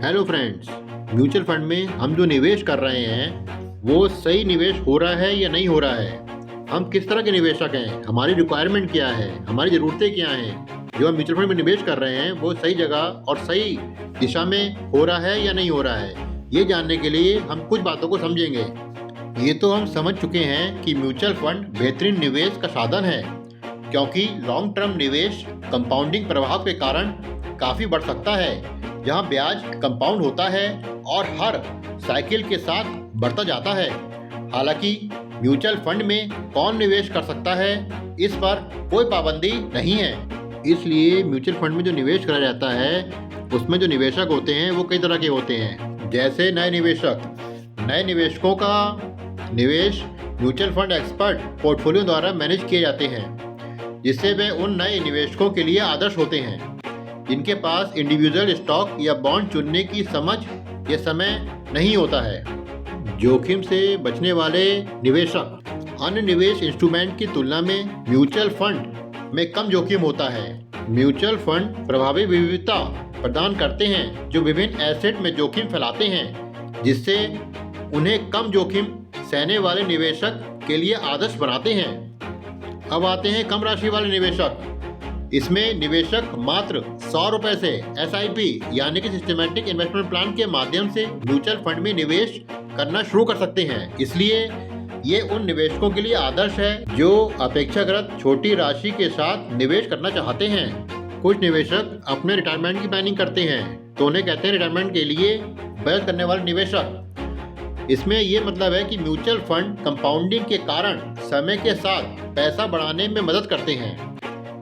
Hello friends, mutual fund में हम जो निवेश कर रहे हैं वो सही निवेश हो रहा है या नहीं हो रहा है। हम किस तरह के निवेशक हैं, हमारी रिक्वायरमेंट क्या है, हमारी ज़रूरतें क्या हैं। जो हम म्यूचुअल फंड में निवेश कर रहे हैं वो सही जगह और सही दिशा में हो रहा है या नहीं हो रहा है, ये जानने के लिए हम कुछ बातों को समझेंगे। ये तो हम समझ चुके हैं कि म्यूचुअल फंड बेहतरीन निवेश का साधन है, क्योंकि लॉन्ग टर्म निवेश कंपाउंडिंग प्रभाव के कारण काफ़ी बढ़ सकता है, जहां ब्याज कंपाउंड होता है और हर साइकिल के साथ बढ़ता जाता है। हालांकि म्यूचुअल फंड में कौन निवेश कर सकता है, इस पर कोई पाबंदी नहीं है। इसलिए म्यूचुअल फंड में जो निवेश करा जाता है उसमें जो निवेशक होते हैं वो कई तरह के होते हैं। जैसे नए निवेशकों का निवेश म्यूचुअल फंड एक्सपर्ट पोर्टफोलियो द्वारा मैनेज किए जाते हैं, जिससे वे उन नए निवेशकों के लिए आदर्श होते हैं जिनके पास इंडिविजुअल स्टॉक या बॉन्ड चुनने की समझ या समय नहीं होता है। जोखिम से बचने वाले निवेशक अन्य निवेश इंस्ट्रूमेंट की तुलना में म्यूचुअल फंड में कम जोखिम होता है। म्यूचुअल फंड प्रभावी विविधता प्रदान करते हैं जो विभिन्न एसेट में जोखिम फैलाते हैं, जिससे उन्हें कम जोखिम सहने वाले निवेशक के लिए आदर्श बनाते हैं। अब आते हैं कम राशि वाले निवेशक। इसमें निवेशक मात्र 100 रुपए से SIP यानी कि सिस्टमैटिक इन्वेस्टमेंट प्लान के माध्यम से म्यूचुअल फंड में निवेश करना शुरू कर सकते हैं। इसलिए ये उन निवेशकों के लिए आदर्श है जो अपेक्षाकृत छोटी राशि के साथ निवेश करना चाहते हैं। कुछ निवेशक अपने रिटायरमेंट की प्लानिंग करते हैं, तो उन्हें कहते हैं रिटायरमेंट के लिए बचत करने वाले निवेशक। इसमें यह मतलब है कि म्यूचुअल फंड कंपाउंडिंग के कारण समय के साथ पैसा बढ़ाने में मदद करते हैं।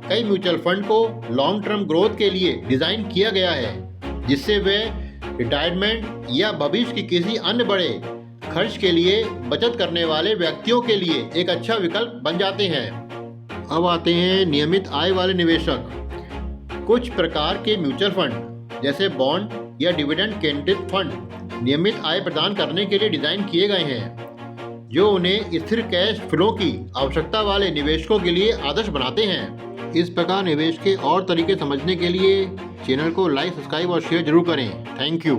कई म्यूचुअल फंड को लॉन्ग टर्म ग्रोथ के लिए डिज़ाइन किया गया है, जिससे वे रिटायरमेंट या भविष्य की किसी अन्य बड़े खर्च के लिए बचत करने वाले व्यक्तियों के लिए एक अच्छा विकल्प बन जाते हैं। अब आते हैं नियमित आय वाले निवेशक। कुछ प्रकार के म्यूचुअल फंड जैसे बॉन्ड या डिविडेंड केंद्रित फंड नियमित आय प्रदान करने के लिए डिज़ाइन किए गए हैं, जो उन्हें स्थिर कैश फ्लो की आवश्यकता वाले निवेशकों के लिए आदर्श बनाते हैं। इस प्रकार निवेश के और तरीके समझने के लिए चैनल को लाइक, सब्सक्राइब और शेयर जरूर करें। Thank you.